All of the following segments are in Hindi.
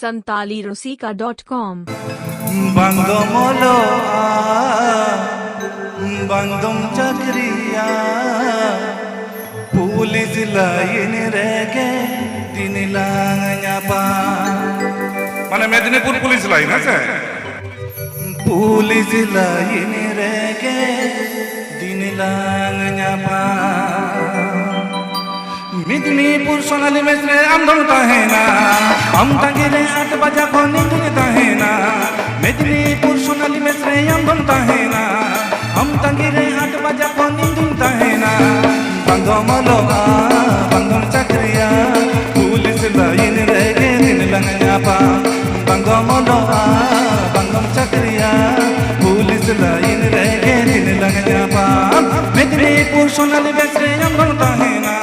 santalirosika.com Bandomolo bandom chakriya pulis lain rege dinilang nyapa মানে মেদিনীপুর পুলিশ লাইন আছে pulis lain rege dinilang nyapa Medinipur Sonali मेसरे आमदम ताहेना हम तंगिरे 8 बजा को नींद ताहेना मेदिनीपुर सोनाली मेसरे आमदम ताहेना हम तंगिरे 8 बजा को नींद ताहेना बंदमलो बंदम चक्रिया पुलिस लाइन रेगे दिन लंगयापा बंदमलो बंदम चक्रिया पुलिस लाइन रेगे दिन लंगयापा मेदिनीपुर सोनाली मेसरे आमदम ताहेना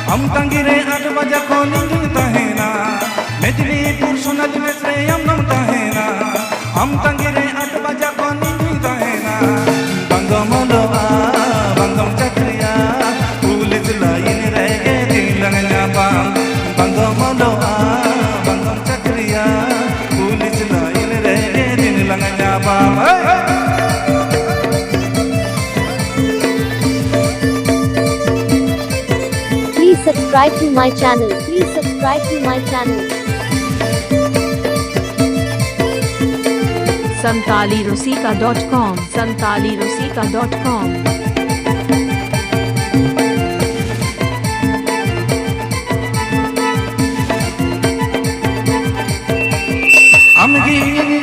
हम तंगिरे 8 बजा को नींद ताहेना मेदिनीपुर सोनाली मेसरे आमदम ताहेना हम तंगिरे 8 बजा को नींद ताहेना बंदमलो बंदम चक्रिया पुलिस लाइन रेगे दिन लंगयापा बंदमलो बंदम चक्रिया पुलिस लाइन रेगे दिन लंगयापा Please subscribe to my channel. Please subscribe to my channel. santalirosika.com amgi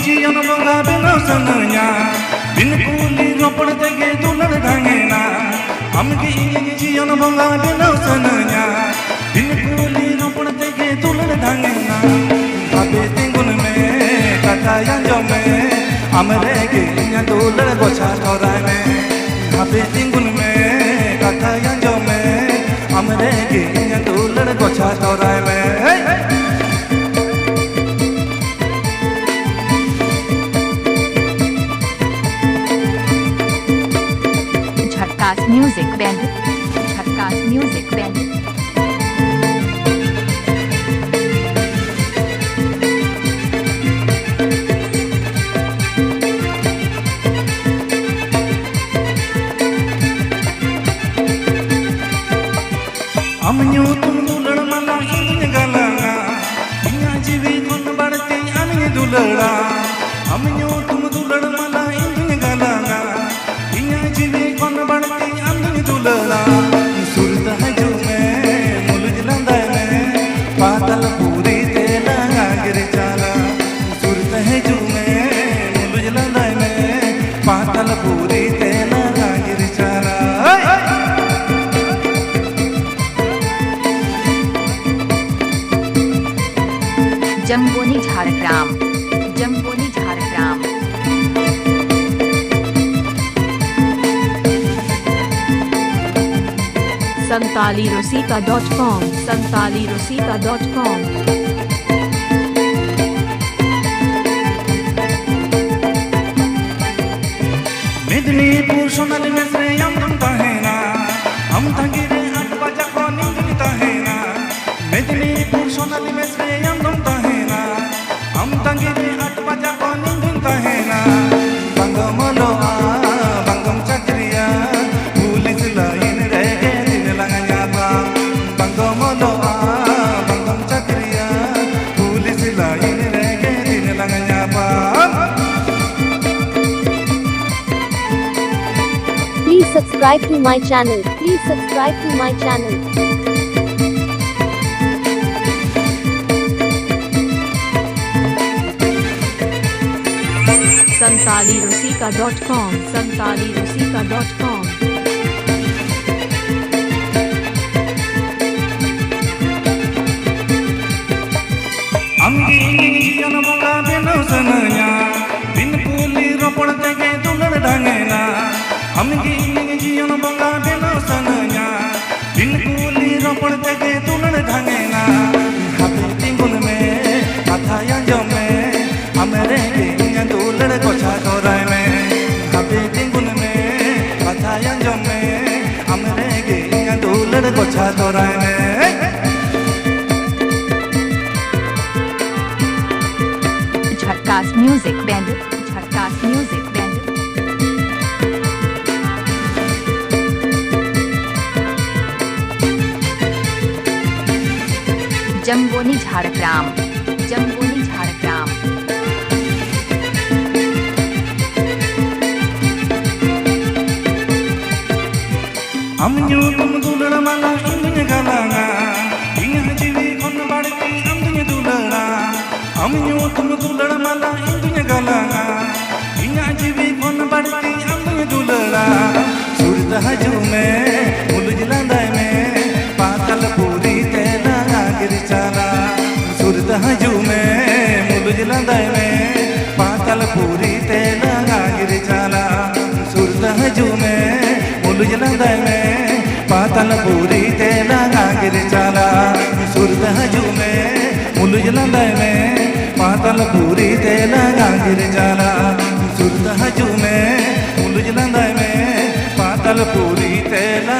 jiyan bonga beno sananya bin kuli ropad tege dular dhangena amgi jiyan bonga beno sananya bin kuli ropad tege dular dhangena abe tingun me kata yanjo me amre ge nya dular gocha thorai me abe tingun me kata yanjo me amre ge nya dular gocha thorai me Jhatkas music band Jhatkas music band amnyu tum dular mala in galanga inya jivi kon badti ani dulara amnyu tum dular mala in galanga inya jivi kon badti ani dulara surta hai jo mein mulj landa mein patal puri tela gir chala surta hai jo mein mulj landa mein patal puri tela gir chala Jamboni Jhargram Jamboni Jhargram santalirosika.com Medinipur Sonali मेसरे आमदम ताहेना हम तंगिरे 8 बजा को नींद ताहेना मेदिनीपुर सोनाली मेसरे आमदम ताहेना हम तंगिरे 8 बजा को नींद ताहेना बंगमलो बंगम चक्रिया पुलिस लाइन रेगे दिन लंगयापा बंगमलो बंगम चक्रिया पुलिस लाइन रेगे दिन लंगयापा Please subscribe to my channel. Please subscribe to my channel. santalirosika.com amgi jiyan bonga beno sananya bin puli ropad tege dular dhangena amgi jiyan bonga beno sananya bin puli ropad tege dular dhangena happy tingun me katha yanjo me amre ge nya dular gocha thorai me happy tingun me katha yanjo me amre ge nya dular gocha thorai me Jhatkas music band, Jhatkas music band. Jamboni Jhargram, Jamboni Jhargram. हम यूं तुम दुलड़ा माला इंद्रिय गलांगा इंह जीवी कोन बाड़ती अंदिय दुलड़ा हम यूं तुम दुलड़ा माला इंद्रिय गलांगा इंह जीवी कोन बाड़ती अंदिय दुलड़ा सूरत हजू में मुलजिला दाय में पातल पूरी तेला गिर चाला सूरत हजू में मुलजिला दाय में पातल पूरी तेला गिर चाला सूरत हजू में मुलजिला दाय में पातल पूरी तेला गिर चाला सूरत हजू में मुलजिला दाय में पातल पूरी तेला गिर चाला सूरत हजू में मुलजिला दाय में पातल पूरी तेला